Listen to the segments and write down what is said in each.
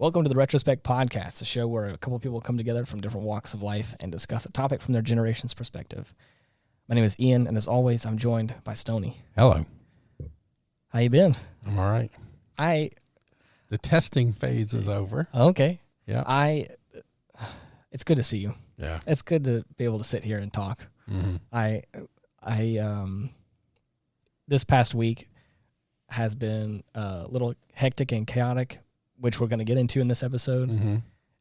Welcome to the Retrospect podcast, a show where a couple of people come together from different walks of life and discuss a topic from their generation's perspective. My name is Ian, and as always, I'm joined by Stoney. Hello. How you been? I'm all right. The testing phase is over. Okay. Yeah. It's good to see you. Yeah. It's good to be able to sit here and talk. Mm-hmm. This past week has been a little hectic and chaotic, which we're going to get into in this episode. Mm-hmm.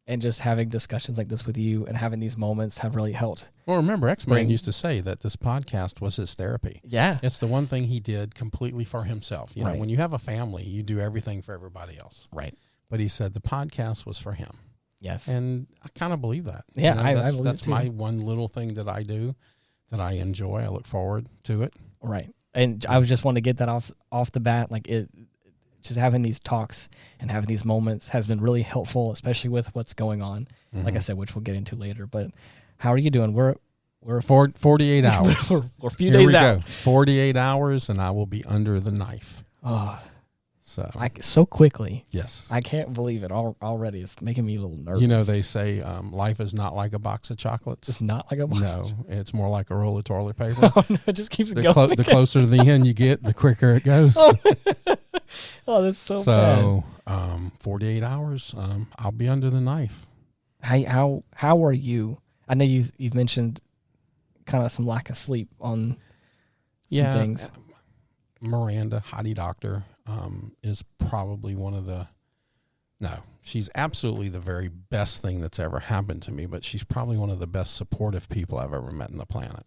And just having discussions like this with you and having these moments have really helped. Well, remember, X-Man used to say that this podcast was his therapy. Yeah. It's the one thing he did completely for himself. You know, when you have a family, you do everything for everybody else. Right. But he said the podcast was for him. Yes. And I kind of believe that. Yeah, you know, I believe that's it too. my one little thing that I do that I enjoy. I look forward to it. Right. And I was just wanting to get that off the bat. Like just having these talks and having these moments has been really helpful, especially with what's going on. Mm-hmm. Like I said, which we'll get into later. But how are you doing? We're 48 hours. we're a few Here days we out. go. 48 hours and I will be under the knife. Oh, So so quickly. yes. I can't believe it already. It's making me a little nervous. You know, they say life is not like a box of chocolates. It's not like a box. No, it's more like a roll of toilet paper. Oh, no, it just keeps going. The closer to the end you get, the quicker it goes. Oh, that's so bad. 48 hours, I'll be under the knife. How are you? I know you've mentioned kind of some lack of sleep on some things. Miranda, Hottie Doctor, is probably she's absolutely the very best thing that's ever happened to me, but she's probably one of the best supportive people I've ever met on the planet.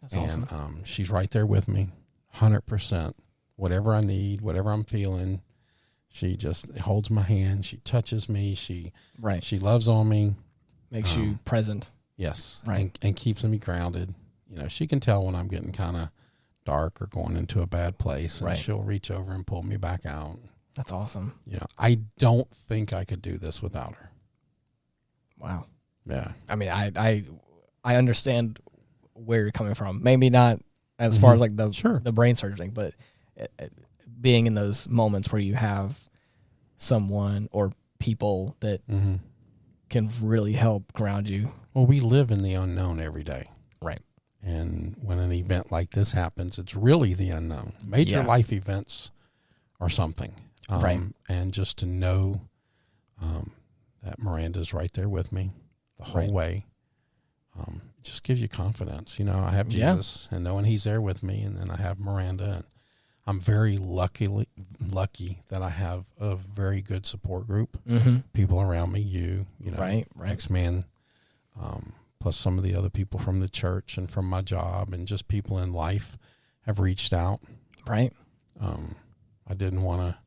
That's awesome. And she's right there with me, 100%. Whatever I need, whatever I'm feeling, she just holds my hand. She touches me. She loves on me. Makes you present. Yes. Right. And keeps me grounded. You know, she can tell when I'm getting kind of dark or going into a bad place, and she'll reach over and pull me back out. That's awesome. You know, I don't think I could do this without her. Wow. Yeah. I mean, I understand where you're coming from. Maybe not as far as like the brain surgery thing, but being in those moments where you have someone or people that can really help ground you. Well, we live in the unknown every day. Right. And when an event like this happens, it's really the unknown. Major life events are something. Right. And just to know that Miranda's right there with me the whole way, it just gives you confidence. You know, I have Jesus and knowing he's there with me, and then I have Miranda, and I'm very lucky that I have a very good support group, people around me, you know, right. X-Man, plus some of the other people from the church and from my job and just people in life have reached out. Right. I didn't want to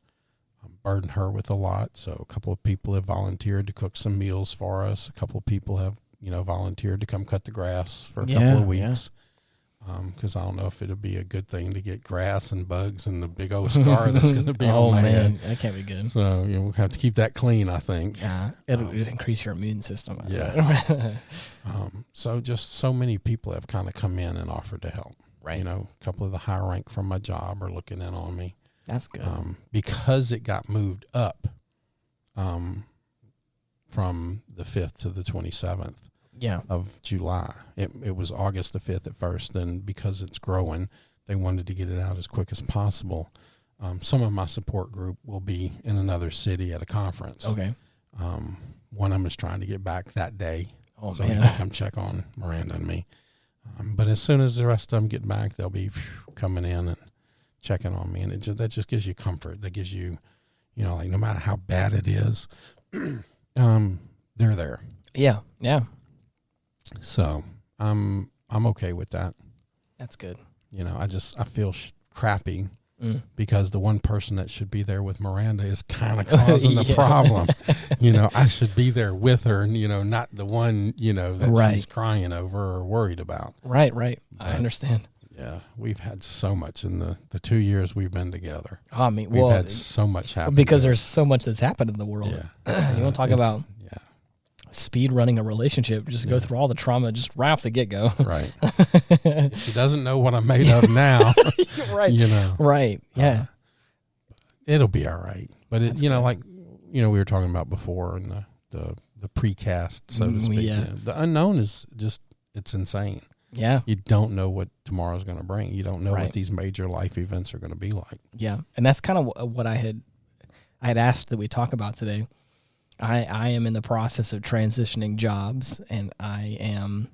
burden her with a lot, so a couple of people have volunteered to cook some meals for us. A couple of people have, volunteered to come cut the grass for a couple of weeks. Because I don't know if it'll be a good thing to get grass and bugs and the big old scar that's going to be on my head. That can't be good. So we'll have to keep that clean, I think. Yeah, it'll increase your immune system. Yeah. So just so many people have kind of come in and offered to help. Right. You know, a couple of the high rank from my job are looking in on me. That's good. Because it got moved up from the 5th to the 27th. Of July. It was August the 5th at first, and because it's growing, they wanted to get it out as quick as possible. Some of my support group will be in another city at a conference. Okay. One of them is trying to get back that day, so man. he can come check on Miranda and me. But as soon as the rest of them get back, they'll be coming in and checking on me, and that just gives you comfort. That gives you, like no matter how bad it is, they're there. Yeah. So I'm okay with that. That's good. I feel crappy because the one person that should be there with Miranda is kind of causing the problem. I should be there with her, and not the one, that she's crying over or worried about. Right. I understand. Yeah, we've had so much in the 2 years we've been together. I mean, we've had so much happen because there's so much that's happened in the world. Yeah. You want to talk about speed running a relationship? Just go through all the trauma just right off the get go. Right. If she doesn't know what I'm made of now, right. Right. Yeah. It'll be all right. But like we were talking about before in the precast, so to speak. Yeah. The unknown is just, it's insane. Yeah. You don't know what tomorrow's going to bring. You don't know Right. what these major life events are going to be like. Yeah. And that's kind of what I had asked that we talk about today. I am in the process of transitioning jobs, and I am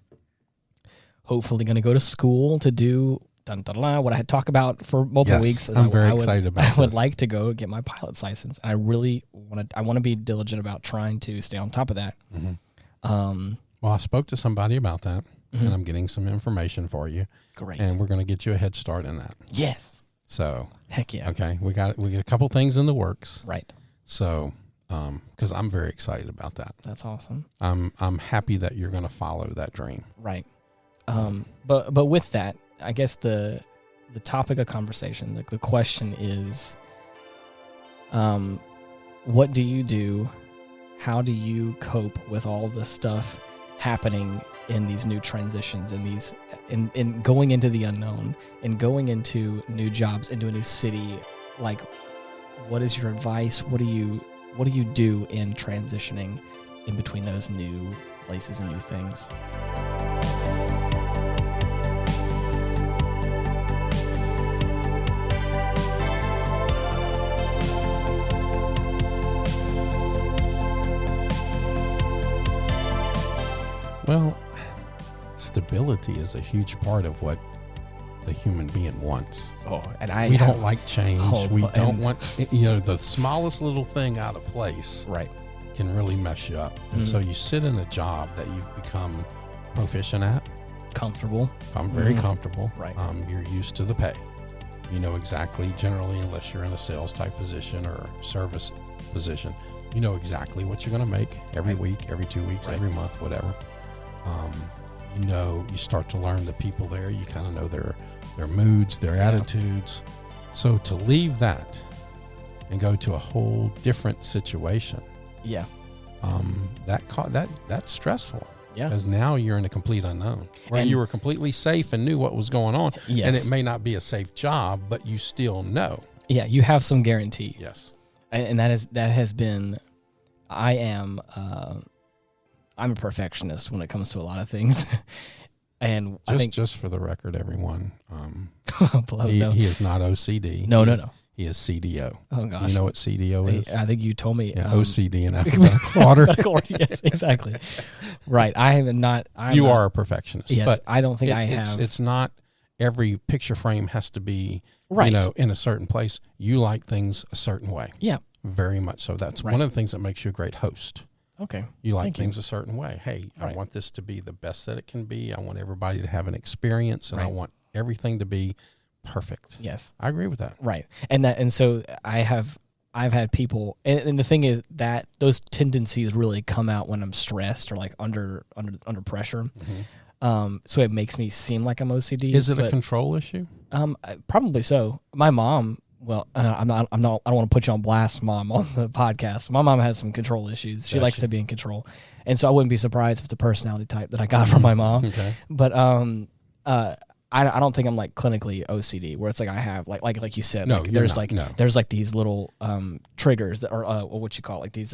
hopefully going to go to school to do what I had talked about for multiple weeks. I'm very excited about this. I would like to go get my pilot's license. I really want to be diligent about trying to stay on top of that. Mm-hmm. Well, I spoke to somebody about that, and I'm getting some information for you. Great. And we're going to get you a head start in that. Yes. So. Heck yeah. Okay. We got a couple things in the works. Right. So, because I'm very excited about that. That's awesome. I'm happy that you're going to follow that dream. Right. But with that, I guess the topic of conversation, the question is, what do you do? How do you cope with all the stuff happening in these new transitions, in going into the unknown, and going into new jobs, into a new city? Like, what is your advice? What do you do in transitioning in between those new places and new things? Well, stability is a huge part of what the human being wants. Oh, and we don't like change. We don't want, the smallest little thing out of place. Right. Can really mess you up. And so you sit in a job that you've become proficient at. Comfortable. I'm very comfortable. Right. You're used to the pay. You know exactly, generally, unless you're in a sales type position or service position, you know exactly what you're going to make every week, every 2 weeks, every month, whatever. You start to learn the people there. You kind of know their moods, their attitudes. So to leave that and go to a whole different situation, that's stressful. Yeah, because now you're in a complete unknown where you were completely safe and knew what was going on. Yes. And it may not be a safe job, but you still know. Yeah, you have some guarantee. Yes, and that has been. I'm a perfectionist when it comes to a lot of things. And I think just for the record, everyone, he is not OCD. No. He is CDO. Oh gosh, you know what CDO is? I think you told me. Yeah, OCD in alphabetical order. Yes, exactly. Right. You are a perfectionist. Yes, but I don't think I have. It's not every picture frame has to be right. In a certain place. You like things a certain way. Yeah, very much so. That's one of the things that makes you a great host. Okay. You like things a certain way. Hey, I want this to be the best that it can be. I want everybody to have an experience, and I want everything to be perfect. Yes. I agree with that. Right. And so I've had people, and the thing is that those tendencies really come out when I'm stressed or like under pressure. Mm-hmm. So it makes me seem like I'm OCD. Is it a control issue? Probably so. My mom, well, I don't want to put you on blast, Mom, on the podcast. My mom has some control issues. She likes to be in control. And so I wouldn't be surprised if it's a personality type that I got from my mom. Okay. But I don't think I'm like clinically OCD, where it's like I have like you said, no, there's not, there's like these little triggers that are what you call like these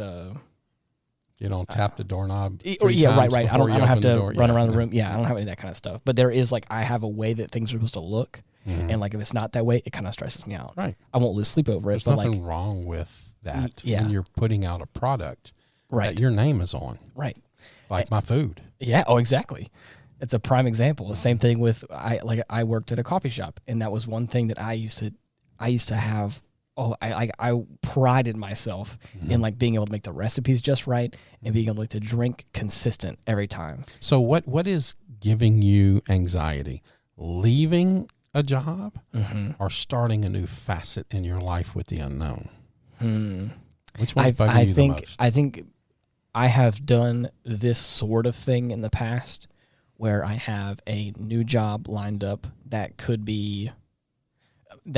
you don't tap the doorknob. Right. I don't have to run around the room. Yeah, I don't have any of that kind of stuff. But there is I have a way that things are supposed to look. Mm-hmm. And if it's not that way, it kind of stresses me out. Right. I won't lose sleep over it. There's nothing wrong with that. Yeah. When you're putting out a product that your name is on. Right. Like my food. Yeah. Oh, exactly. It's a prime example. The same thing with I worked at a coffee shop, and that was one thing that I used to have. Oh, I prided myself in being able to make the recipes just right and being able to drink consistent every time. So what is giving you anxiety? Leaving a job or starting a new facet in your life with the unknown? Which one's bugging you the most? I think I have done this sort of thing in the past where I have a new job lined up that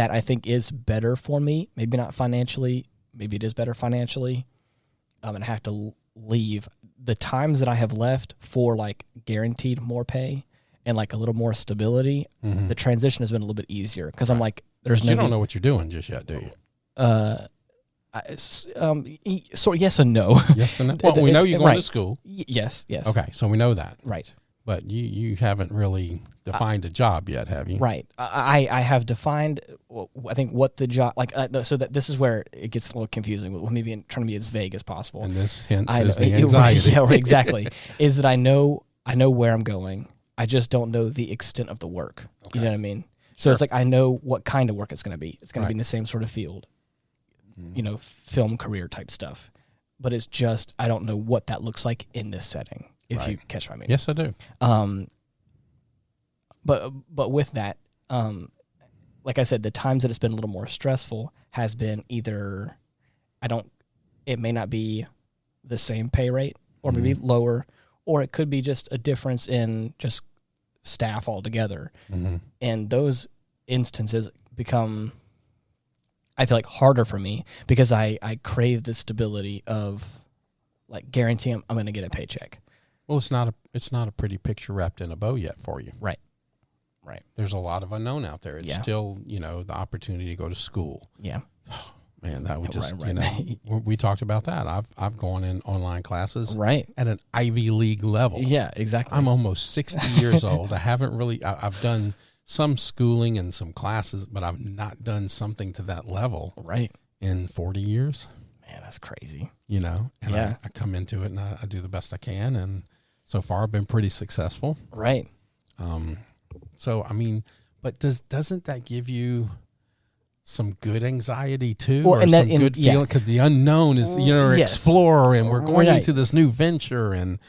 I think is better for me. Maybe not financially. Maybe it is better financially. And I have to leave. The times that I have left for guaranteed more pay and a little more stability, the transition has been a little bit easier because I'm there's no. You don't know what you're doing just yet, do you? Sort yes and no. Yes and no. Well, we know you're going to school. Yes. Okay, so we know that. Right. But you haven't really defined a job yet, have you? Right. I have defined, I think, what the job, so that this is where it gets a little confusing with me trying to be as vague as possible. And this hence is the anxiety. Yeah, exactly. Is that I know where I'm going. I just don't know the extent of the work. Okay. You know what I mean? So it's like I know what kind of work it's going to be. It's going to be in the same sort of field, film career type stuff. But it's just I don't know what that looks like in this setting. If you catch my meaning. Yes, I do. But with that, like I said, the times that it's been a little more stressful has been either it may not be the same pay rate or maybe lower, or it could be just a difference in just staff altogether. Mm-hmm. And those instances become, I feel like, harder for me because I crave the stability of like guaranteeing I'm going to get a paycheck. Well, it's not a pretty picture wrapped in a bow yet for you. Right. There's a lot of unknown out there. It's still, the opportunity to go to school. Yeah. Oh, man, that would just, we talked about that. I've gone in online classes at an Ivy League level. Yeah, exactly. I'm almost 60 years old. I haven't really, I've done some schooling and some classes, but I've not done something to that level in 40 years. Man, that's crazy. And I come into it and I do the best I can. And so far I've been pretty successful. Right. So, I mean, but doesn't that give you some good anxiety too? Well, or some good feeling? Because the unknown is, explorer and we're going into this new venture and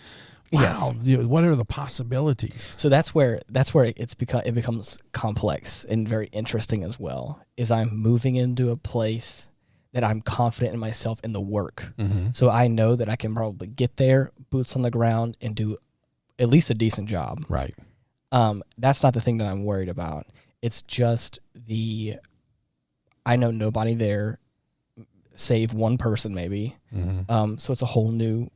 wow, what are the possibilities? So that's where it becomes complex and very interesting as well, is I'm moving into a place that I'm confident in myself in the work. Mm-hmm. So I know that I can probably get there, boots on the ground, and do at least a decent job. Right. That's not the thing that I'm worried about. It's just I know nobody there, save one person maybe. Mm-hmm. So it's a whole new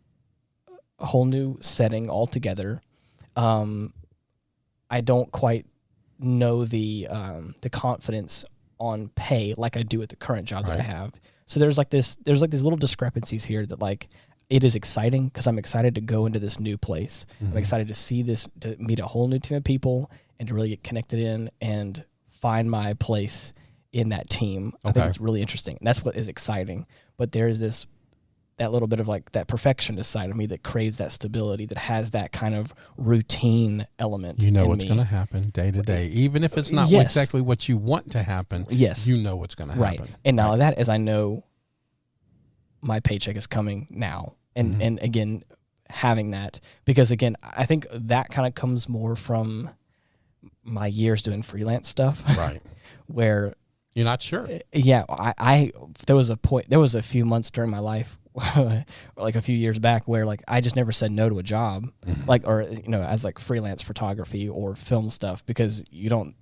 setting altogether. I don't quite know the confidence on pay like I do at the current job that I have. So there's these little discrepancies here that like it is exciting because I'm excited to go into this new place. Mm-hmm. I'm excited to see this, to meet a whole new team of people and to really get connected in and find my place in that team. I think it's really interesting. And that's what is exciting. But there's that little bit of like that perfectionist side of me that craves that stability, that has that kind of routine element. What's going to happen day to day, even if it's not exactly what you want to happen. Yes, you know what's going to happen. Right, and now that is, I know my paycheck is coming now, and and again having that, because again I think that kind of comes more from my years doing freelance stuff, right? Where you're not sure. Yeah, there was a few months during my life, like a few years back, where like I just never said no to a job, like, or as like freelance photography or film stuff, because you don't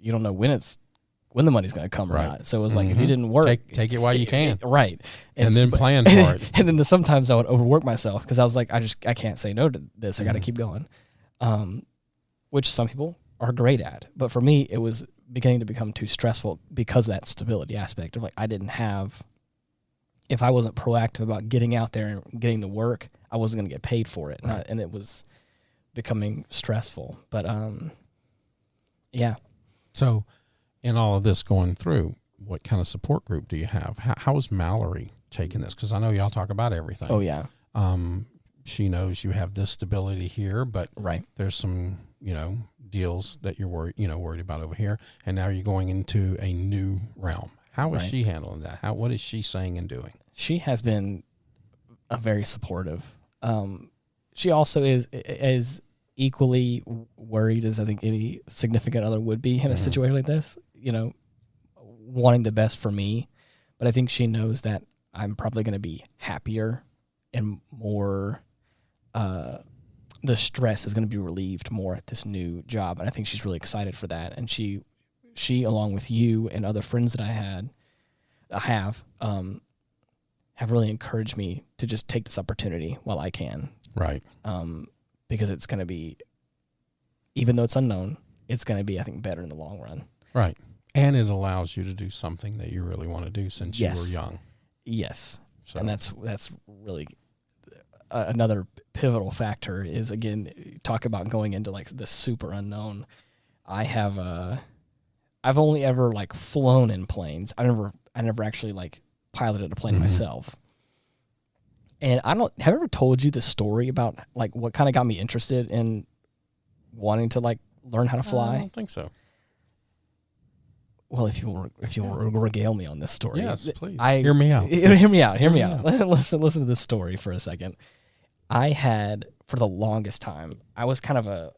know when the money's going to come or not. So it was like if you didn't work, take it while you can, right? And then plan for it. And then sometimes I would overwork myself because I was like, I can't say no to this. I got to keep going, which some people are great at, but for me it was beginning to become too stressful because of that stability aspect of like if I wasn't proactive about getting out there and getting the work, I wasn't going to get paid for it. Right. And it was becoming stressful. But, yeah. So in all of this going through, what kind of support group do you have? How is Mallory taking this? Because I know y'all talk about everything. Oh, yeah. She knows you have this stability here, but there's some, deals that you're worried about over here. And now you're going into a new realm. How is she handling that? What is she saying and doing? She has been very supportive. She also is equally worried as I think any significant other would be in a situation like this, wanting the best for me. But I think she knows that I'm probably going to be happier and more, the stress is going to be relieved more at this new job. And I think she's really excited for that. And she along with you and other friends that I have really encouraged me to just take this opportunity while I can. Right. Because it's going to be, even though it's unknown, it's going to be, I think, better in the long run. Right. And it allows you to do something that you really want to do since you were young. Yes. So. And that's really another pivotal factor is, again, talk about going into like the super unknown. I've only ever like flown in planes. I never actually like piloted a plane myself. And have I ever told you the story about like what kind of got me interested in wanting to like learn how to fly? I don't think so. Well, if you'll regale me on this story. Yes, please. Hear me out. Hear me out. Listen to this story for a second. I had, for the longest time, I was kind of a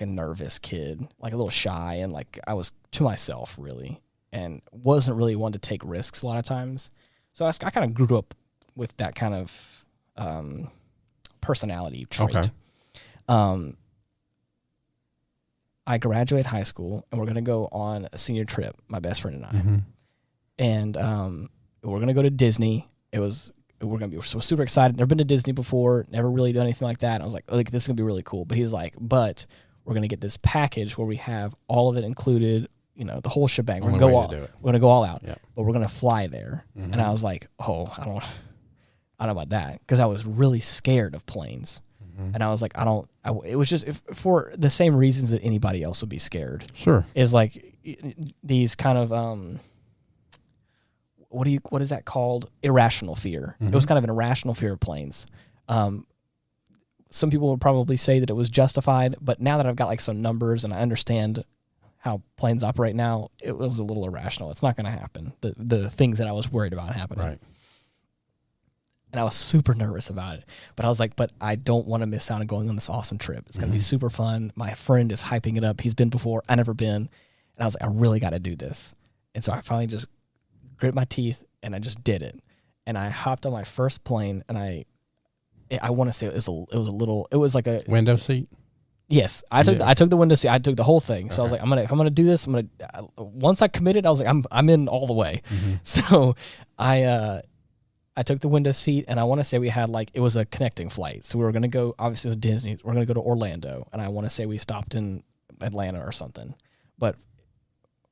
nervous kid, like a little shy, and like I was to myself really, and wasn't really one to take risks a lot of times. So I kind of grew up with that kind of personality trait. Okay. I graduate high school, and we're going to go on a senior trip, my best friend and I. And we're going to go to Disney. We're going to be super excited. Never been to Disney before, never really done anything like that. And I was like, this is going to be really cool. But he's like, but we're going to get this package where we have all of it included, the whole shebang. We're going to go all out. Yep. But we're going to fly there. And I was like, oh, I don't know about that, because I was really scared of planes. And I was like, it was just for the same reasons that anybody else would be scared. Sure. Is like these kind of, what is that called? Irrational fear. It was kind of an irrational fear of planes. Some people would probably say that it was justified, but now that I've got like some numbers and I understand how planes operate now, it was a little irrational. It's not going to happen. The things that I was worried about happening. Right. And I was super nervous about it. But I was like, but I don't want to miss out on going on this awesome trip. It's going to be super fun. My friend is hyping it up. He's been before. I never been. And I was like, I really got to do this. And so I finally just grit my teeth and I just did it. And I hopped on my first plane, and I want to say it was like a window seat. Yes, I took the window seat. I took the whole thing. So I was like, if I'm gonna do this, once I committed, I was like, I'm in all the way. So I took the window seat, and I want to say we had it was a connecting flight. So we were going to go, obviously, to Disney. We're going to go to Orlando, and I want to say we stopped in Atlanta or something. But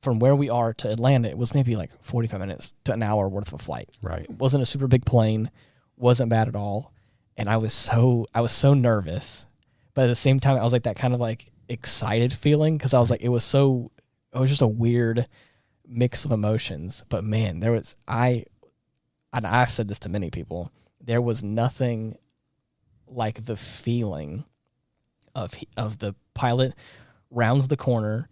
from where we are to Atlanta, it was maybe 45 minutes to an hour worth of a flight. Right. It wasn't a super big plane, wasn't bad at all, and I was so nervous. But at the same time, I was that kind of excited feeling, because I was it was just a weird mix of emotions. But man, and I've said this to many people, there was nothing like the feeling of the pilot rounds the corner,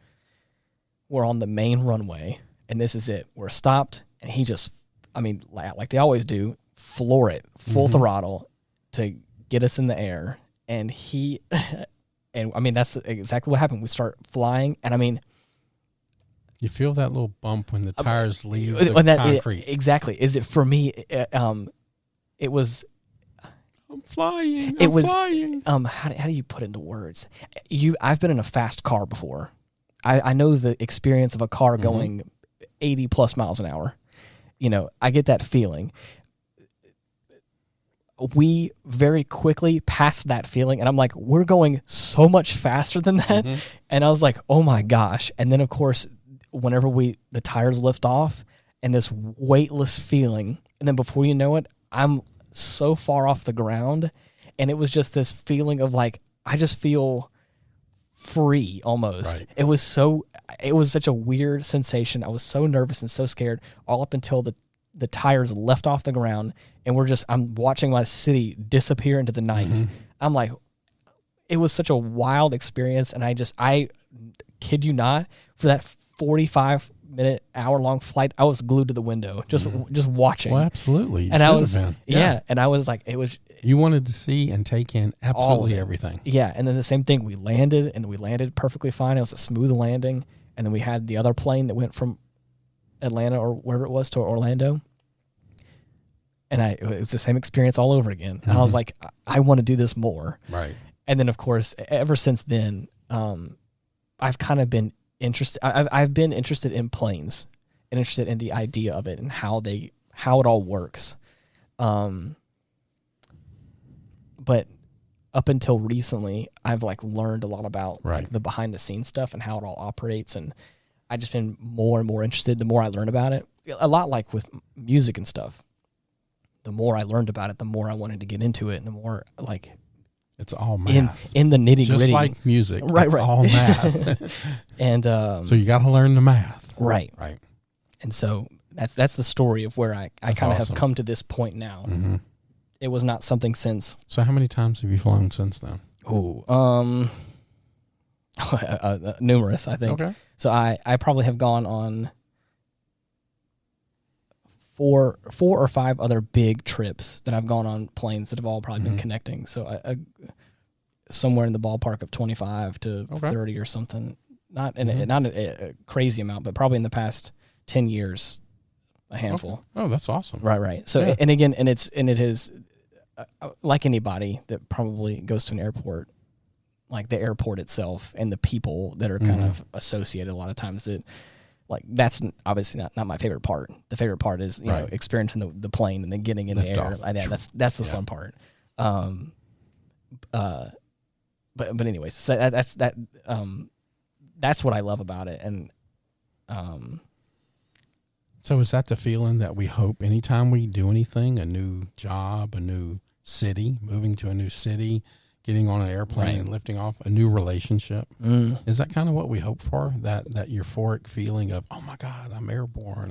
we're on the main runway, and this is it. We're stopped, and he just, like they always do, floor it, full throttle to get us in the air. And that's exactly what happened. We start flying, and you feel that little bump when the tires leave the concrete. Exactly. Is it for me? It was. I'm flying. Flying. How do you put it into words? I've been in a fast car before. I know the experience of a car going 80 plus miles an hour. I get that feeling. We very quickly passed that feeling, and I'm like, we're going so much faster than that. And I was like, oh my gosh. And then of course, whenever the tires lift off, and this weightless feeling, and then before you know it, I'm so far off the ground, and it was just this feeling of I just feel free almost. Right. It was such a weird sensation. I was so nervous and so scared all up until the tires left off the ground, and I'm watching my city disappear into the night. I'm like, it was such a wild experience, and I kid you not, for that 45-minute, hour-long flight, I was glued to the window, just watching. Well, absolutely. And I was, and I was like, it was. You wanted to see and take in absolutely everything. Yeah, and then the same thing, we landed perfectly fine. It was a smooth landing, and then we had the other plane that went from Atlanta or wherever it was to Orlando, and it was the same experience all over again. And I was like, I want to do this more. Right. And then, of course, ever since then, I've kind of been interested. I've been interested in planes and interested in the idea of it and how it all works. But up until recently, I've learned a lot about the behind the scenes stuff and how it all operates, and I've just been more and more interested the more I learn about it. a lot like with music and stuff. The more I learned about it, the more I wanted to get into it, and the more like it's all math in the nitty gritty, just like music. Right, it's right. all math. And so you got to learn the math. Right. And so that's the story of where I kind of have come to this point now. Mm-hmm. It was not something since. So how many times have you flown since then? Numerous, I think. Okay. So I probably have gone on four or five other big trips that I've gone on planes that have all probably been connecting. So somewhere in the ballpark of 25 to 30 or something. Not a crazy amount, but probably in the past 10 years, a handful. Okay. Oh, that's awesome. Right. So and again, it is like anybody that probably goes to an airport, like the airport itself and the people that are kind of associated a lot of times that. Like that's obviously not my favorite part. The favorite part is know experiencing the plane and then getting in the air. That's the fun part. But anyways, so that's what I love about it. And so is that the feeling that we hope anytime we do anything, a new job, a new city, moving to a new city, getting on an airplane and lifting off, a new relationship. Is that kind of what we hope for? That euphoric feeling of, oh my God, I'm airborne.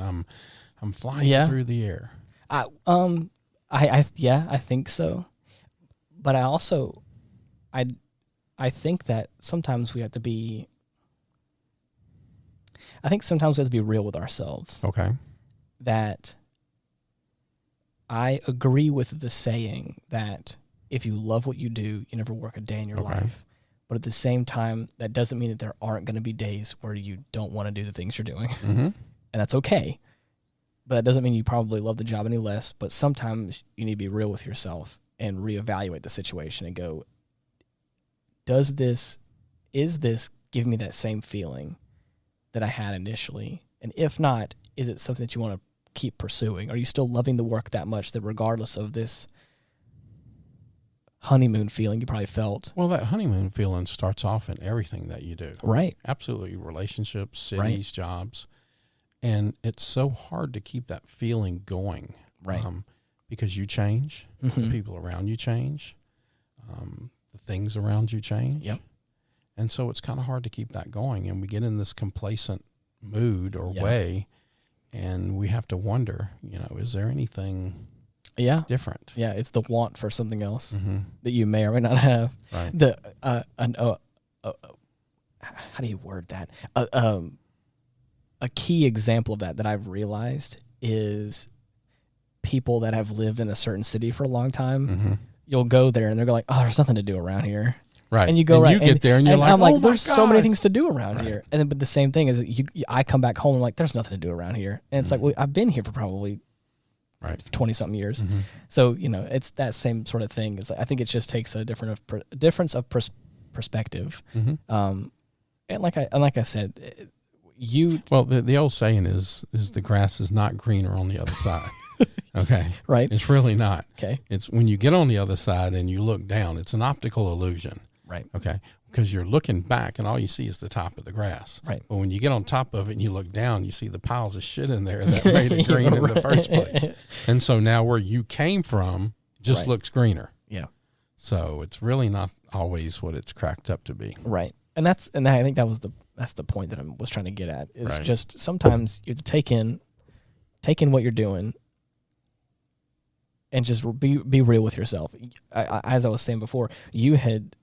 I'm flying through the air. I think so. But I also, I think that sometimes we have to be, real with ourselves. Okay. That I agree with the saying that if you love what you do, you never work a day in your life. But at the same time, that doesn't mean that there aren't going to be days where you don't want to do the things you're doing. And that's okay. But that doesn't mean you probably love the job any less. But sometimes you need to be real with yourself and reevaluate the situation and go, is this giving me that same feeling that I had initially? And if not, is it something that you want to keep pursuing? Are you still loving the work that much that regardless of this honeymoon feeling you probably felt? Well, that honeymoon feeling starts off in everything that you do. Right. Absolutely. Relationships, cities, jobs. And it's so hard to keep that feeling going. Right. Because you change, the people around you change, the things around you change. Yep. And so it's kind of hard to keep that going. And we get in this complacent mood or way, and we have to wonder, is there anything different? Yeah, it's the want for something else that you may or may not have. Right. How do you word that? A key example of that I've realized is people that have lived in a certain city for a long time. You'll go there and they're like, "Oh, there's nothing to do around here." Right. And you go and you get there and you're like, I'm like, "Oh, there's my so many God." things to do around here. And then, but the same thing is, I come back home and like, there's nothing to do around here. And it's like, well, I've been here for probably 20 something years. So, it's that same sort of thing. It's like, I think it just takes a difference of perspective. And like I said, the old saying is the grass is not greener on the other side. Okay. Right. It's really not. Okay. It's when you get on the other side and you look down, it's an optical illusion. Right. Okay. Because you're looking back and all you see is the top of the grass. Right. But when you get on top of it and you look down, you see the piles of shit in there that made it green in the first place. And so now where you came from just looks greener. Yeah. So it's really not always what it's cracked up to be. Right. And I think that's the point that I was trying to get at. It's just sometimes you have to take in what you're doing and just be real with yourself. As I was saying before, you had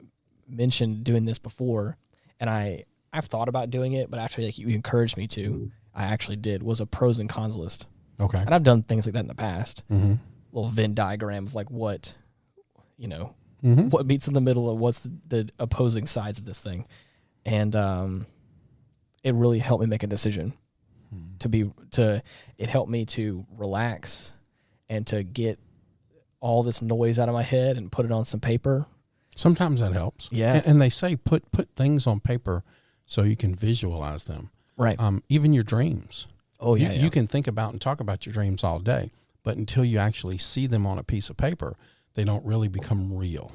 mentioned doing this before, and I've thought about doing it, but actually, like, you encouraged me to. I actually did, was a pros and cons list. Okay. And I've done things like that in the past. Little Venn diagram of like what meets in the middle of what's the opposing sides of this thing. And it really helped me make a decision. It helped me to relax and to get all this noise out of my head and put it on some paper. Sometimes that helps. Yeah. And they say put things on paper so you can visualize them. Right. Even your dreams. Oh, yeah. You can think about and talk about your dreams all day, but until you actually see them on a piece of paper, they don't really become real.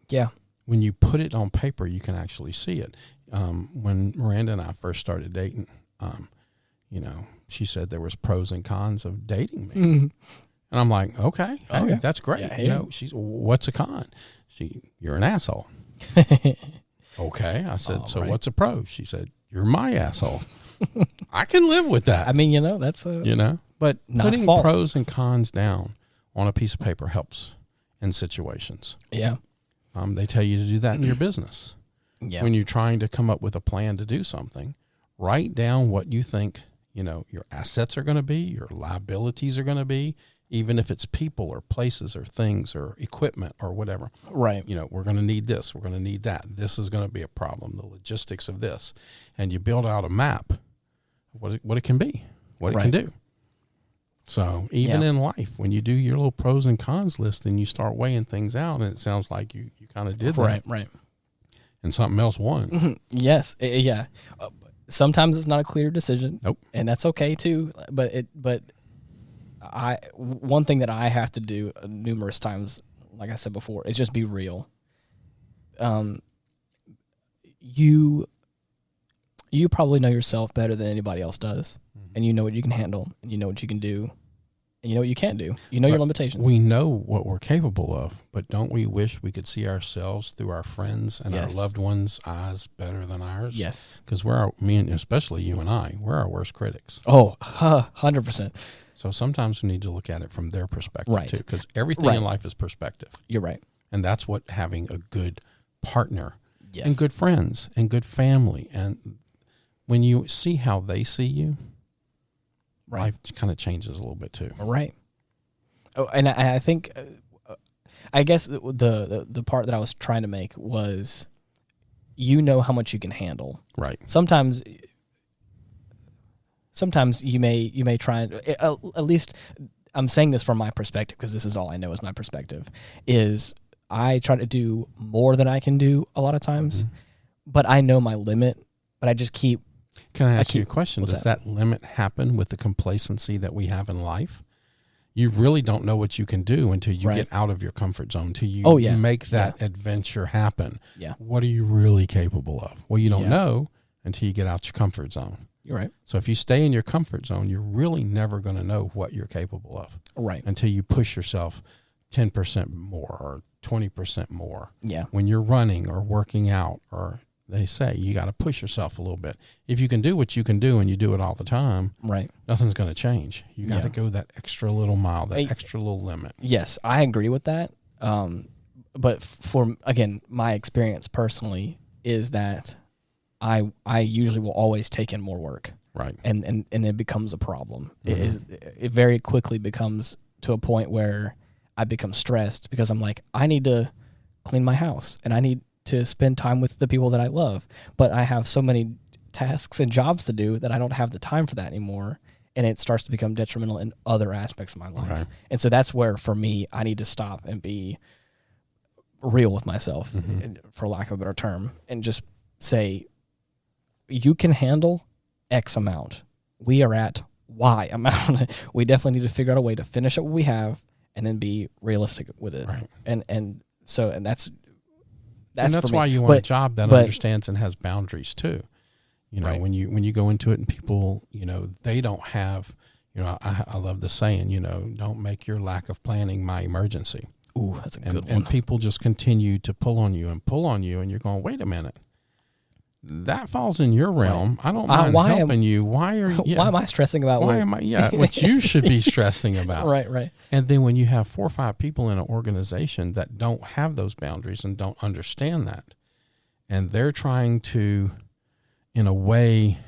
Yeah. When you put it on paper, you can actually see it. When Miranda and I first started dating, she said there was pros and cons of dating me. Mm-hmm. And I'm like, okay, hey, that's great. Yeah, what's a con? You're an asshole. Okay. I said, so what's a pro? She said, you're my asshole. I can live with that. I mean, that's but not putting false. pros and cons down on a piece of paper helps in situations. Yeah. They tell you to do that in your business. Yeah. When you're trying to come up with a plan to do something, write down what you think, your assets are going to be, your liabilities are going to be, even if it's people or places or things or equipment or whatever. Right. We're going to need this. We're going to need that. This is going to be a problem, the logistics of this. And you build out a map of what it can be, what it can do. So even in life, when you do your little pros and cons list and you start weighing things out, and it sounds like you kind of did that. Right. And something else won. Yes. Yeah. Sometimes it's not a clear decision. Nope. And that's okay too. But one thing that I have to do numerous times, like I said before, is just be real. You probably know yourself better than anybody else does, and you know what you can handle, and you know what you can do, and you know what you can't do. You know your limitations. We know what we're capable of, but don't we wish we could see ourselves through our friends and our loved ones' eyes better than ours? Yes, because especially you and I, we're our worst critics. Oh, 100%. So sometimes we need to look at it from their perspective too, because everything in life is perspective. You're right. And that's what having a good partner and good friends and good family. And when you see how they see you, life kind of changes a little bit too. Right. Oh, and I think, I guess the part that I was trying to make was, how much you can handle. Right. Sometimes you may try, at least I'm saying this from my perspective, because this is all I know is my perspective, is I try to do more than I can do a lot of times, but I know my limit, but I just keep. Can I ask you a question? Does that limit happen with the complacency that we have in life? You really don't know what you can do until you get out of your comfort zone, until you make that adventure happen. Yeah. What are you really capable of? Well, you don't know until you get out your comfort zone. You're right. So if you stay in your comfort zone, you're really never going to know what you're capable of. Right. Until you push yourself 10% more or 20% more. Yeah. When you're running or working out, or they say you got to push yourself a little bit. If you can do what you can do and you do it all the time, nothing's going to change. You got to go that extra little mile, that extra little limit. Yes, I agree with that. But for, again, my experience personally is that I usually will always take in more work. Right. And it becomes a problem. It very quickly becomes to a point where I become stressed, because I'm like, I need to clean my house and I need to spend time with the people that I love, but I have so many tasks and jobs to do that I don't have the time for that anymore. And it starts to become detrimental in other aspects of my life. Right. And so that's where, for me, I need to stop and be real with myself, for lack of a better term, and just say, you can handle X amount. We are at Y amount. We definitely need to figure out a way to finish up what we have and then be realistic with it. Right. And that's why you want a job that understands and has boundaries too. When you go into it and people, they don't have, I love the saying, don't make your lack of planning my emergency. Ooh, that's a good one. And people just continue to pull on you, and you're going, wait a minute. That falls in your realm. Right. I don't mind helping you. Why am I stressing about what you should be stressing about? Right. And then when you have 4 or 5 people in an organization that don't have those boundaries and don't understand that, and they're trying to, in a way,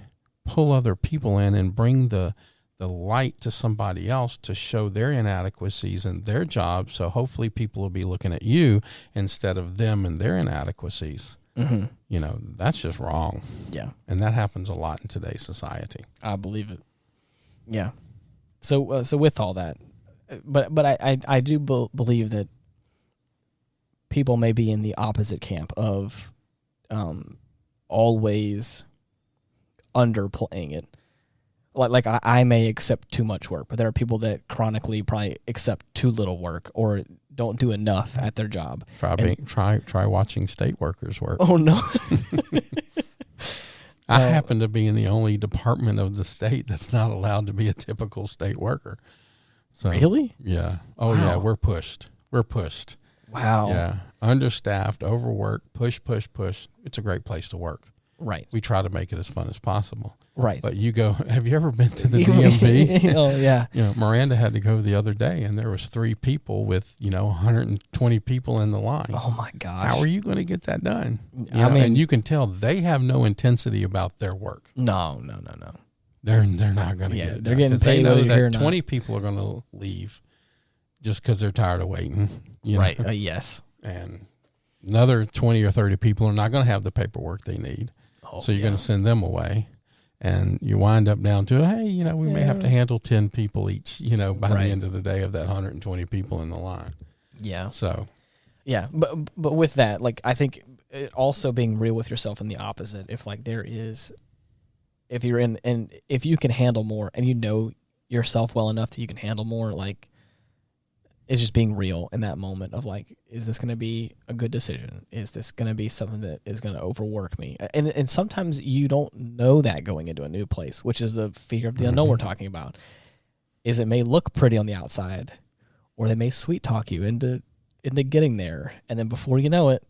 pull other people in and bring the light to somebody else to show their inadequacies in their job, so hopefully people will be looking at you instead of them and their inadequacies. That's just wrong. Yeah. And that happens a lot in today's society. I believe it. Yeah. So with all that, but I do believe that people may be in the opposite camp of always underplaying it. Like I may accept too much work, but there are people that chronically probably accept too little work or don't do enough at their job. Try watching state workers work. Oh no. I happen to be in the only department of the state that's not allowed to be a typical state worker. So, really? Yeah. Oh, wow. Yeah. We're pushed. Wow. Yeah. Understaffed, overworked, push. It's a great place to work. Right. We try to make it as fun as possible. Right. But you go, have you ever been to the DMV? Oh, yeah. Miranda had to go the other day, and there was 3 people with, 120 people in the line. Oh, my gosh. How are you going to get that done? And you can tell they have no intensity about their work. No. They're not going to get it. They're getting paid. They know that 20 people are going to leave just because they're tired of waiting. Right. Yes. And another 20 or 30 people are not going to have the paperwork they need. So you're going to send them away, and you wind up down to, hey, we may have to handle 10 people each, by the end of the day of that 120 people in the line. Yeah. So. Yeah. But with that, like, I think also being real with yourself in the opposite, if you're in, and if you can handle more and you know yourself well enough that you can handle more, like, it's just being real in that moment of like, is this going to be a good decision? Is this going to be something that is going to overwork me? And sometimes you don't know that going into a new place, which is the fear of the unknown we're talking about. Is it may look pretty on the outside, or they may sweet talk you into getting there, and then before you know it,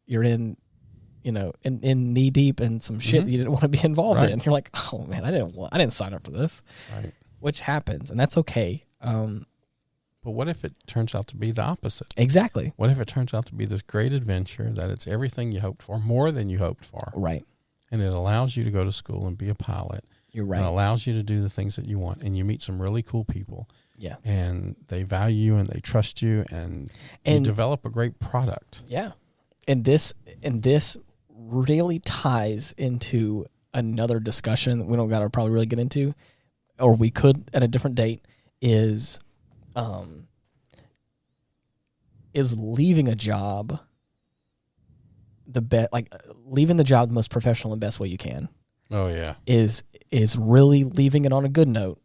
you're in knee deep in some shit that you didn't want to be involved in. You're like, oh man, I didn't sign up for this, which happens, and that's okay. But what if it turns out to be the opposite? Exactly. What if it turns out to be this great adventure that it's everything you hoped for, more than you hoped for? Right. And it allows you to go to school and be a pilot. You're right. It allows you to do the things that you want, and you meet some really cool people. Yeah. And they value you and they trust you, and you develop a great product. Yeah. And this really ties into another discussion that we don't got to probably really get into, or we could at a different date, is leaving a job leaving the job the most professional and best way you can. Oh yeah. Is really leaving it on a good note.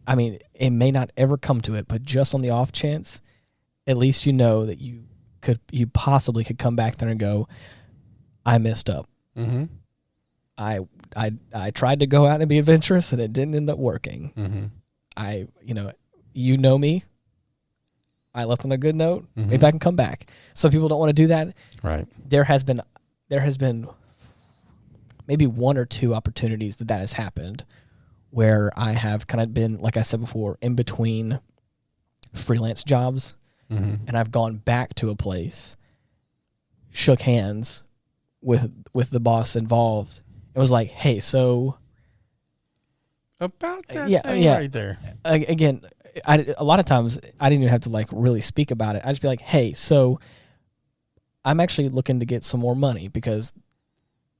I mean, it may not ever come to it, but just on the off chance, at least you know that you possibly could come back there and go, I messed up. Mm-hmm. I tried to go out and be adventurous, and it didn't end up working. Mm-hmm. You know me. I left on a good note. Mm-hmm. Maybe I can come back. Some people don't want to do that. Right. There has been maybe 1 or 2 opportunities that has happened where I have kind of been, like I said before, in between freelance jobs, and I've gone back to a place, shook hands with the boss involved. It was like, hey, so about that thing right there. Again, a lot of times I didn't even have to like really speak about it. I'd just be like, hey, so I'm actually looking to get some more money because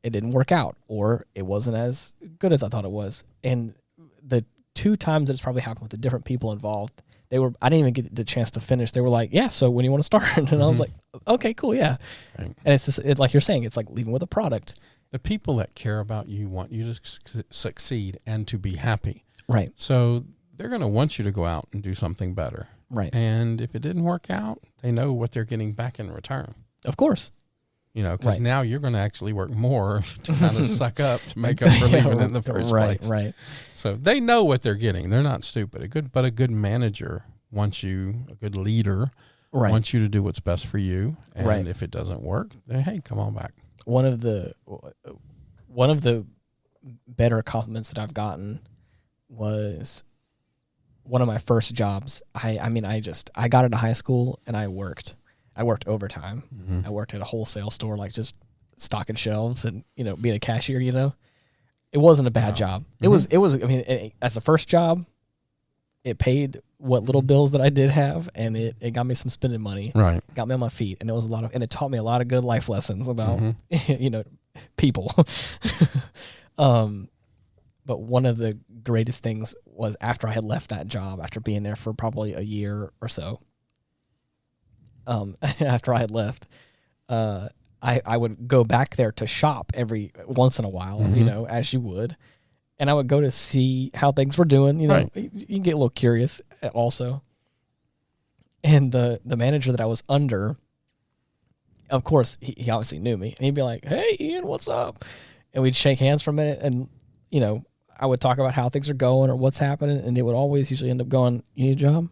it didn't work out, or it wasn't as good as I thought it was. And the 2 times that it's probably happened with the different people involved, I didn't even get the chance to finish. They were like, yeah, so when do you want to start? And I was like, okay, cool, yeah. Right. And it's just, like you're saying, it's like leaving with a product. The people that care about you want you to succeed and to be happy. Right. So they're going to want you to go out and do something better. Right. And if it didn't work out, they know what they're getting back in return. Of course. Because now you're going to actually work more to kind of suck up to make up for leaving in the first place. Right. So they know what they're getting. They're not stupid. A good manager wants you, a good leader wants you to do what's best for you. And if it doesn't work, then hey, come on back. One of the better compliments that I've gotten was one of my first jobs. I got into high school and I worked overtime. Mm-hmm. I worked at a wholesale store, like just stocking shelves and, being a cashier, It wasn't a bad job. Mm-hmm. It was, as a first job, it paid what little bills that I did have, and it got me some spending money. Right. Got me on my feet, and it taught me a lot of good life lessons about, people. But one of the greatest things was after I had left that job, after being there for probably a year or so, after I had left, I would go back there to shop every once in a while, as you would. And I would go to see how things were doing. You can get a little curious also. And the manager that I was under, of course, he obviously knew me. And he'd be like, hey, Ian, what's up? and we'd shake hands for a minute, and you know, I would talk about how things are going or what's happening, and it would always usually end up going, "You need a job?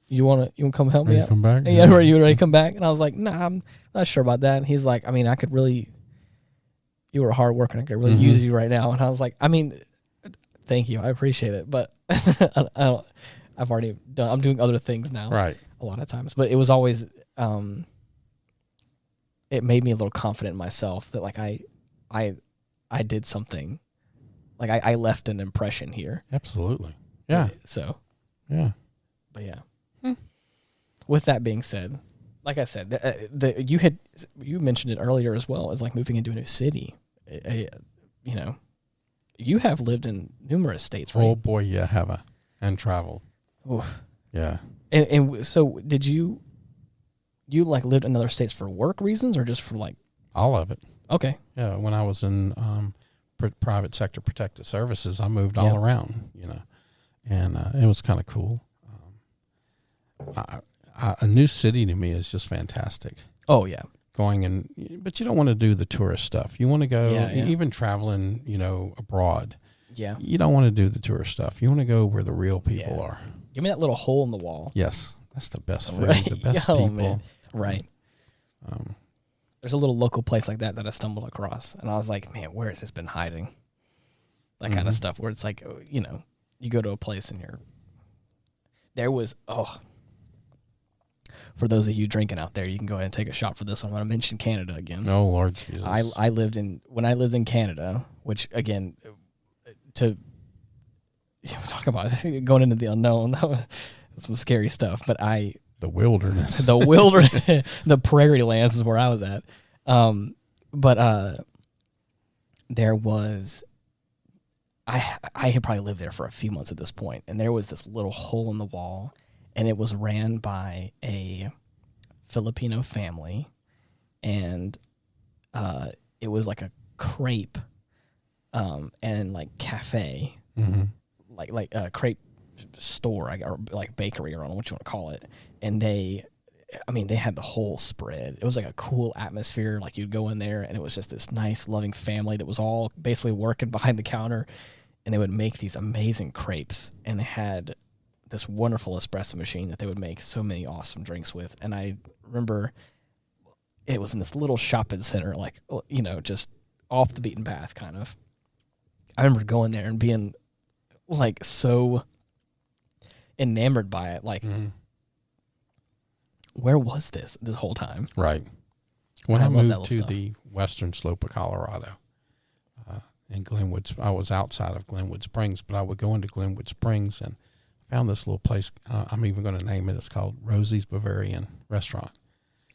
You want to come help me out? Come back? Yeah, you ready to come back?" And I was like, "Nah, I'm not sure about that." And he's like, "I mean, I could really, you were a hard worker, and I could really use you right now." And I was like, "I mean, thank you, I appreciate it, but I'm doing other things now, right? A lot of times." But it was always, it made me a little confident in myself that like I did something, like I left an impression here. Absolutely, yeah. So, yeah, but yeah. With that being said, like I said, you mentioned it earlier as well as like moving into a new city. You know, you have lived in numerous states, right? Oh boy, yeah, have I, and traveled. Oof. Yeah. And so did you like lived in other states for work reasons or just for like all of it? Okay. Yeah, when I was in private sector protective services, I moved all around, you know, and it was kind of cool. A new city to me is just fantastic. Oh yeah. But you don't want to do the tourist stuff. You want to go, even traveling, you know, abroad. Yeah. You don't want to do the tourist stuff. You want to go where the real people are. Give me that little hole in the wall. Yes. That's the best food, right. the best people. Man. Right. There's a little local place like that I stumbled across, and I was like, man, where has this been hiding? That kind of stuff where it's like, you know, you go to a place and for those of you drinking out there, you can go ahead and take a shot for this one. I'm going to mention Canada again. Oh, Lord Jesus. When I lived in Canada, which again, to talk about going into the unknown, some scary stuff, but the wilderness, the prairie lands is where I was at. But there was, I had probably lived there for a few months at this point, and there was this little hole in the wall, and it was ran by a Filipino family, and it was like a crepe and like cafe, like a crepe store or like bakery, or I don't know what you want to call it. And they had the whole spread. It was like a cool atmosphere. Like you'd go in there and it was just this nice loving family that was all basically working behind the counter, and they would make these amazing crepes, and they had this wonderful espresso machine that they would make so many awesome drinks with. And I remember it was in this little shopping center, like, you know, just off the beaten path kind of. I remember going there and being like so enamored by it. Like, where was this whole time? Right. When I moved to the western slope of Colorado, in Glenwood, I was outside of Glenwood Springs, but I would go into Glenwood Springs and found this little place. I'm even going to name it. It's called Rosie's Bavarian Restaurant.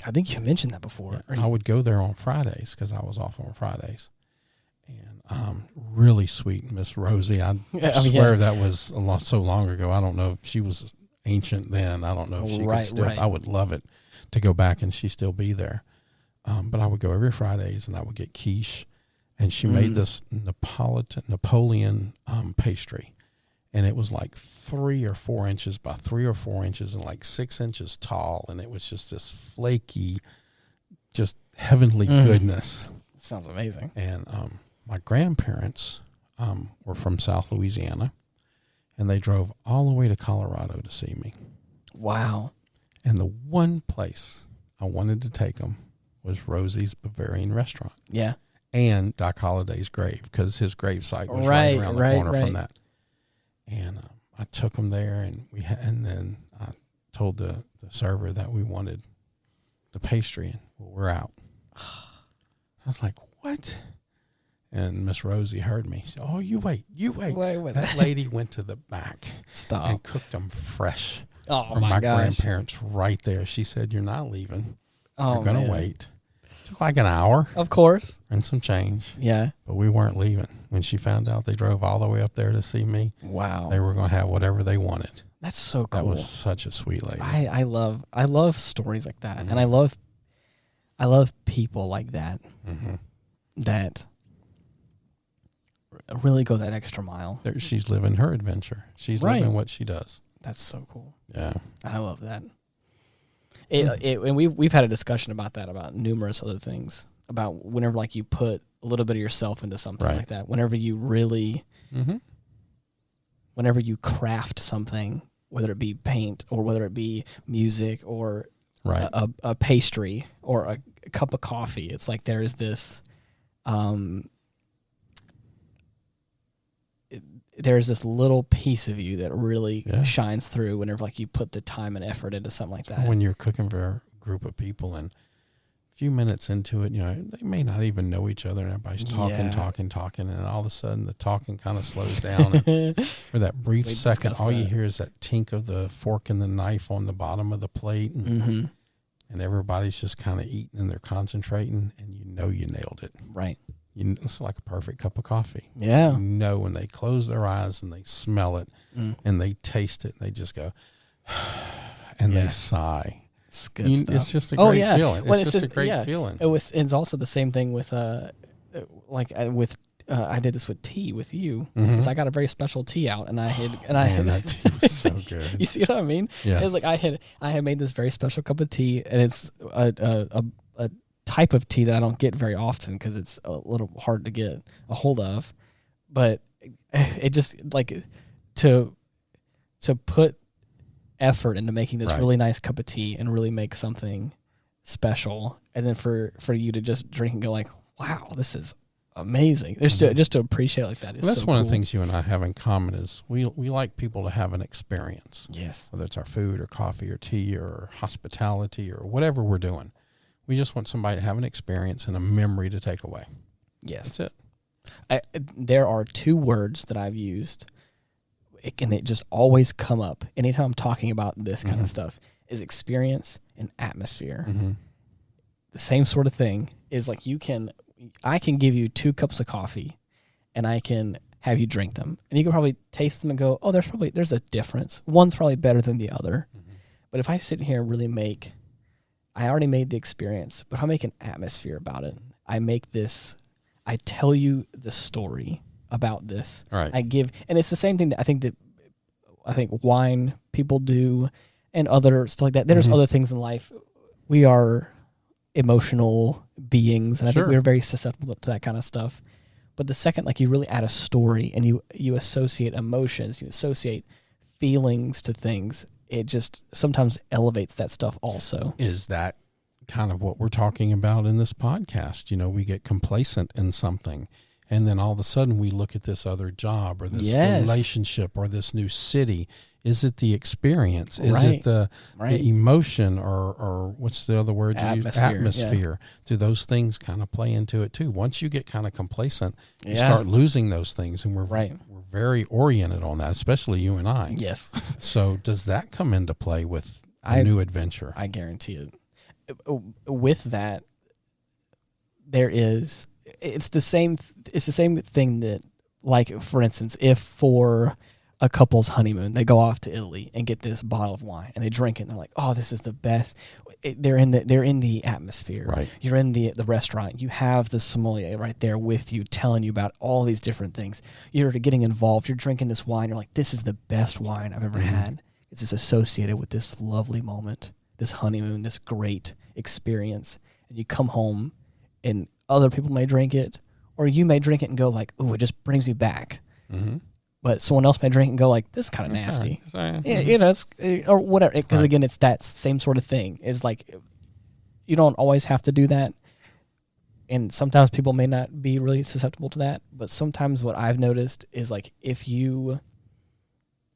I think you mentioned that before. Yeah, I would go there on Fridays because I was off on Fridays. And really sweet Miss Rosie. I swear that was so long ago. I don't know if she was ancient then. I don't know if she could still. Right. I would love it to go back and she still be there. But I would go every Fridays and I would get quiche. And she made this Napoleon pastry. And it was like 3 or 4 inches by 3 or 4 inches and like 6 inches tall. And it was just this flaky, just heavenly goodness. Sounds amazing. And my grandparents were from South Louisiana, and they drove all the way to Colorado to see me. Wow. And the one place I wanted to take them was Rosie's Bavarian Restaurant. Yeah. And Doc Holliday's grave, because his gravesite was right around the corner from that. And I took them there, and then I told the server that we wanted the pastry, and we're out. I was like, what? And Miss Rosie heard me. She said, oh, you wait. That lady went to the back and cooked them fresh from my grandparents right there. She said, you're not leaving. You're going to wait. It took like an hour. Of course. And some change. Yeah. But we weren't leaving. When she found out they drove all the way up there to see me, wow, they were going to have whatever they wanted. That's so cool. That was such a sweet lady. I love stories like that. And I love people like that that really go that extra mile. She's living her adventure. She's living what she does. That's so cool. Yeah. I love that. And we've had a discussion about that, about numerous other things. about whenever like you put a little bit of yourself into something like that. Whenever you really, whenever you craft something, whether it be paint or whether it be music or a pastry or a cup of coffee, it's like there's this, there's this little piece of you that really shines through whenever like you put the time and effort into something like that. When you're cooking for a group of people and a few minutes into it, they may not even know each other and everybody's talking, and all of a sudden the talking kind of slows down. And for that brief second, all you hear is that tink of the fork and the knife on the bottom of the plate, and everybody's just kind of eating and they're concentrating, and you nailed it. Right. It's like a perfect cup of coffee. Yeah. When they close their eyes and they smell it and they taste it, they just go, and they sigh. It's good stuff. It's just a great feeling. It's just a great feeling. It's also the same thing with, I did this with tea with you because I got a very special tea out, and I had that tea was so good. You see what I mean? Yeah. It's like I had made this very special cup of tea, and it's a type of tea that I don't get very often because it's a little hard to get a hold of, but it just like to put effort into making this really nice cup of tea and really make something special, and then for you to just drink and go like, wow, this is amazing. Just to appreciate it like that. That's one of the things you and I have in common is we like people to have an experience. Yes. Whether it's our food or coffee or tea or hospitality or whatever we're doing. We just want somebody to have an experience and a memory to take away. Yes. That's it. There are two words that I've used, and they just always come up anytime I'm talking about this kind of stuff, is experience and atmosphere. The same sort of thing is like I can give you 2 cups of coffee, and I can have you drink them, and you can probably taste them and go, oh, there's a difference. One's probably better than the other. But if I sit here and really I already made the experience, but I make an atmosphere about it. I tell you the story about this. Right. And it's the same thing that I think wine people do and other stuff like that. There's other things in life. We are emotional beings, and I think we're very susceptible to that kind of stuff. But the second, like, you really add a story and you associate emotions, you associate feelings to things, it just sometimes elevates that stuff also. Is that kind of what we're talking about in this podcast? We get complacent in something, and then all of a sudden we look at this other job or this relationship or this new city. Is it the experience? Is it the emotion or what's the other word you use? Atmosphere. Do those things kind of play into it too? Once you get kind of complacent, you start losing those things, and we're very oriented on that, especially you and I. Yes. So does that come into play with a new adventure? I guarantee it. With that, it's the same thing that, like, for instance, if for a couple's honeymoon, they go off to Italy and get this bottle of wine and they drink it and they're like, oh, this is the best. They're in the atmosphere. Right. You're in the restaurant. You have the sommelier right there with you, telling you about all these different things. You're getting involved. You're drinking this wine. You're like, this is the best wine I've ever had. It's associated with this lovely moment, this honeymoon, this great experience. And you come home and other people may drink it, or you may drink it and go like, ooh, it just brings me back. But someone else may drink and go like, this is kind of nasty. Sorry. Yeah, it's, or whatever. Because again, it's that same sort of thing. It's like, you don't always have to do that. And sometimes people may not be really susceptible to that. But sometimes what I've noticed is like, if you,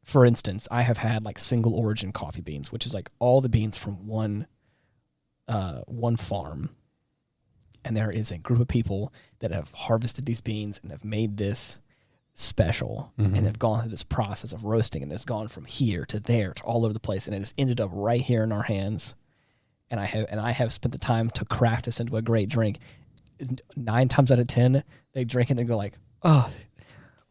for instance, I have had like single origin coffee beans, which is like all the beans from one farm. And there is a group of people that have harvested these beans and have made this special and have gone through this process of roasting, and it's gone from here to there to all over the place, and it has ended up right here in our hands. And I have spent the time to craft this into a great drink. 9 times out of 10, they drink it and they go like, oh,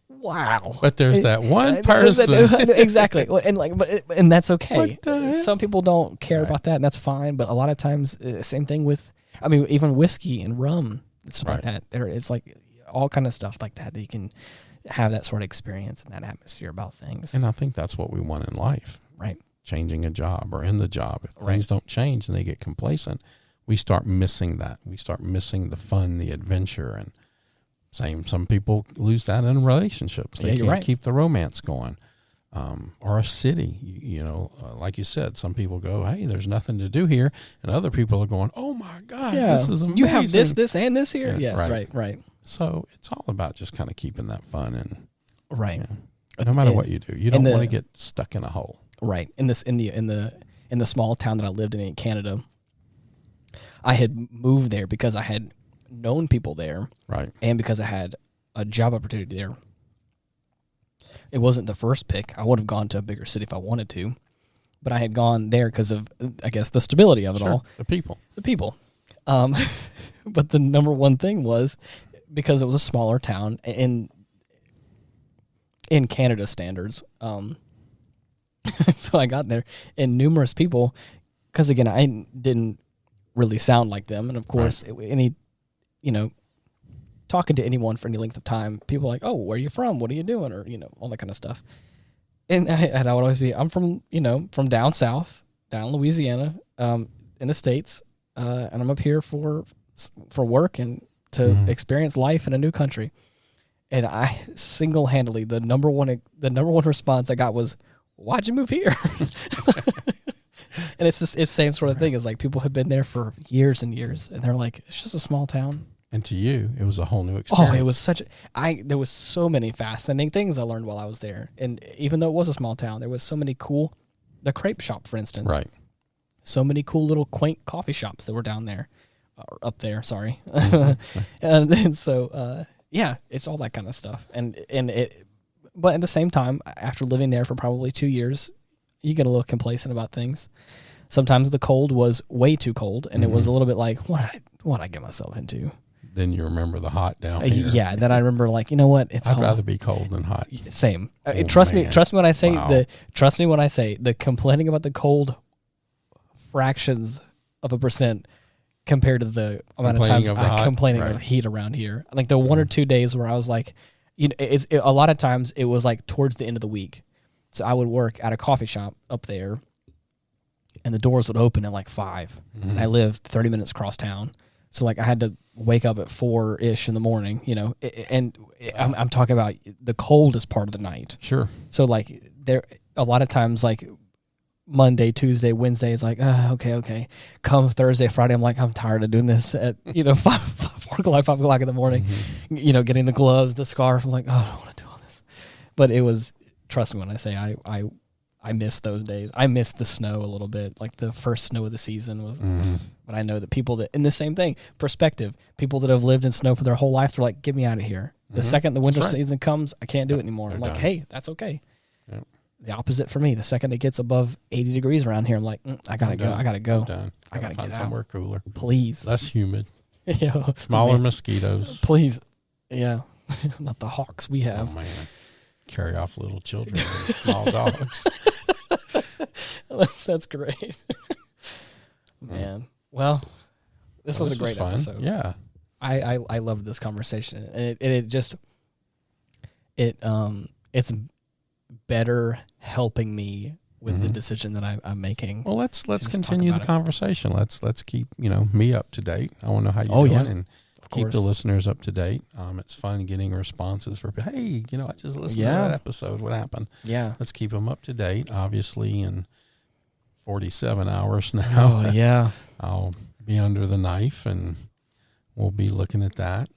wow. But there's that one person. Exactly. And that's okay. Some people don't care about that, and that's fine. But a lot of times, same thing with, I mean, even whiskey and rum and stuff like that. There is like all kind of stuff like that you can have that sort of experience and that atmosphere about things. And I think that's what we want in life. Right. Changing a job or in the job. If things don't change and they get complacent, we start missing that. We start missing the fun, the adventure, and some people lose that in relationships. They can't keep the romance going. Or a city, like you said, some people go, hey, there's nothing to do here. And other people are going, oh my God, this is amazing. You have this, and this here. Yeah, right. So it's all about just kind of keeping that fun and no matter what you do, you don't want to get stuck in a hole. Right. In the small town that I lived in Canada, I had moved there because I had known people there. Right. And because I had a job opportunity there. It wasn't the first pick. I would have gone to a bigger city if I wanted to, but I had gone there because of, I guess, the stability of it all. The people. But the number one thing was because it was a smaller town in Canada standards. So I got there, and numerous people, because again, I didn't really sound like them, and of course, talking to anyone for any length of time, people are like, oh, where are you from? What are you doing? Or, all that kind of stuff. And I would always be, I'm from down south, down in Louisiana, in the States, and I'm up here for work and to experience life in a new country. And I single-handedly, the number one response I got was, why'd you move here? And it's the same sort of thing. It's like people have been there for years and years, and they're like, it's just a small town. And to you, it was a whole new experience. Oh, it was there was so many fascinating things I learned while I was there. And even though it was a small town, there was so many the crepe shop, for instance. Right. So many cool little quaint coffee shops that were down there, or up there, sorry. And so, it's all that kind of stuff. But at the same time, after living there for probably 2 years, you get a little complacent about things. Sometimes the cold was way too cold, and it was a little bit like, what did I get myself into? Then you remember the hot down here. Yeah, then I remember like, you know what? I'd rather be cold than hot. Same. Trust me when I say the complaining about the cold fractions of a percent compared to the amount of times I'm complaining of heat around here. Like the 1 or 2 days where I was like, a lot of times it was like towards the end of the week. So I would work at a coffee shop up there, and the doors would open at like 5. And I lived 30 minutes across town. So like I had to wake up at 4-ish in the morning, I'm talking about the coldest part of the night. Sure. So like there, a lot of times like Monday, Tuesday, Wednesday, it's like, okay. Come Thursday, Friday, I'm like, I'm tired of doing this at, 4 o'clock, 5 o'clock in the morning, getting the gloves, the scarf. I'm like, oh, I don't want to do all this. But it was, trust me when I say I miss those days. I miss the snow a little bit. Like the first snow of the season was, but I know that people that, in the same thing, perspective, people that have lived in snow for their whole life, they're like, get me out of here. The second the winter season comes, I can't do it anymore. I'm like, hey, that's okay. Yep. The opposite for me. The second it gets above 80 degrees around here, I'm like, I gotta go. I gotta go. I gotta find get somewhere cooler. Please. Less humid. Smaller mosquitoes. Please. Yeah. Not the hawks we have. Oh, man. Carry off little children and small dogs. That's great. Man. Well, this was a great episode. Yeah. I loved this conversation. And it's better helping me with the decision that I'm making. Well, let's continue the conversation. Let's keep, me up to date. I want to know how you're doing and keep the listeners up to date. It's fun getting responses for, hey, I just listened to that episode. What happened? Yeah. Let's keep them up to date. Obviously, in 47 hours now. Oh, yeah. I'll be under the knife, and we'll be looking at that.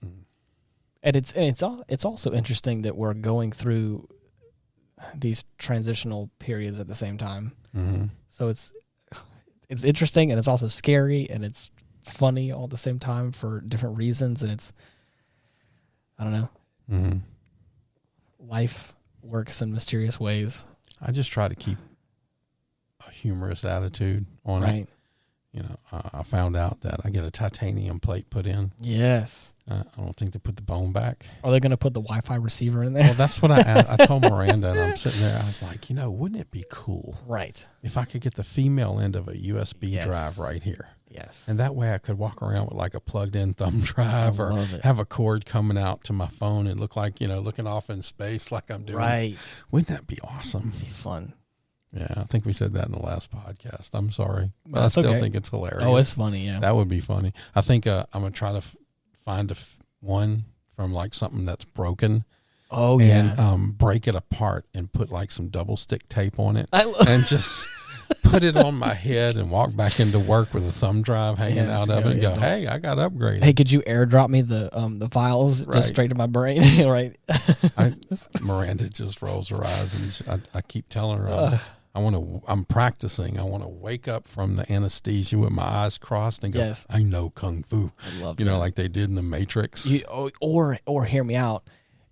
And it's also interesting that we're going through these transitional periods at the same time. Mm-hmm. So it's interesting, and it's also scary, and it's funny all at the same time for different reasons, and it's, I don't know. Mm-hmm. Life works in mysterious ways. I just try to keep a humorous attitude on it. I found out that I get a titanium plate put in. Yes. I don't think they put the bone back. Are they going to put the Wi-Fi receiver in there? Well, that's what I told Miranda, and I'm sitting there. I was like, wouldn't it be cool, right, if I could get the female end of a USB drive right here? Yes. And that way I could walk around with like a plugged-in thumb drive, or have a cord coming out to my phone and look like, looking off in space like I'm doing. Right. Wouldn't that be awesome? It'd be fun. Yeah, I think we said that in the last podcast. I'm sorry, but I still think it's hilarious. Oh, it's funny. Yeah, that would be funny. I think I'm gonna try to find one from like something that's broken. Oh and, yeah, break it apart and put like some double stick tape on it, and just put it on my head and walk back into work with a thumb drive hanging out of it and go, hey, I got upgraded. Hey, could you airdrop me the files just straight to my brain? Right. Miranda just rolls her eyes, and I keep telling her I'm practicing. I want to wake up from the anesthesia with my eyes crossed and go, I know Kung Fu. I love that. Like they did in the Matrix. Or hear me out.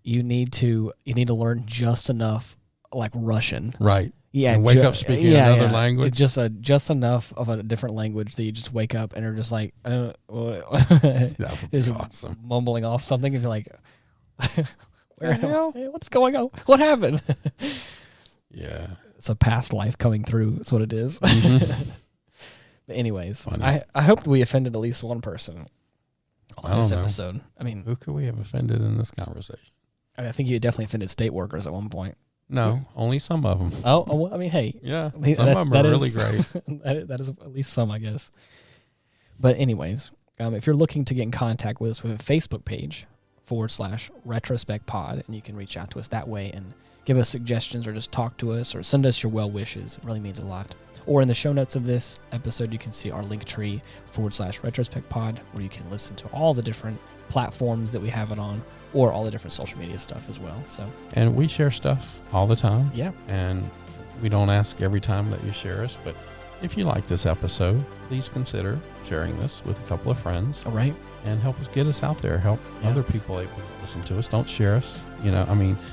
You need to learn just enough like Russian. Right. Yeah, and wake up speaking another language. Just enough of a different language that you just wake up and are just like, that would be awesome. Mumbling off something and you're like, where the hell? Hey, what's going on? What happened? Yeah, it's a past life coming through. That's what it is. Mm-hmm. But anyways, I hope we offended at least one person on this episode. I mean, who could we have offended in this conversation? I think you definitely offended state workers at one point. No, only some of them. Oh, well, I mean, hey. Yeah, some of them are really great. That is at least some, I guess. But anyways, if you're looking to get in contact with us, we have a Facebook page /Retrospect Pod, and you can reach out to us that way and give us suggestions or just talk to us or send us your well wishes. It really means a lot. Or in the show notes of this episode, you can see our link tree /Retrospect Pod, where you can listen to all the different platforms that we have it on, or all the different social media stuff as well. And we share stuff all the time. Yeah. And we don't ask every time that you share us, but if you like this episode, please consider sharing this with a couple of friends. All right. And help us get us out there. Help other people able to listen to us. Don't share us.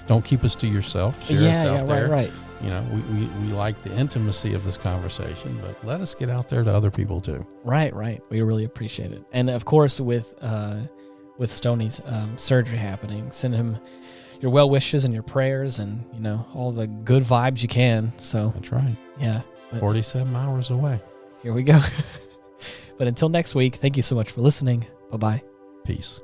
Don't keep us to yourself. Share us out there. Right. We like the intimacy of this conversation, but let us get out there to other people too. Right. We really appreciate it. And of course, with Stoney's surgery happening, send him your well wishes and your prayers and, all the good vibes you can. So that's right. Yeah. 47 hours away. Here we go. But until next week, thank you so much for listening. Bye-bye. Peace.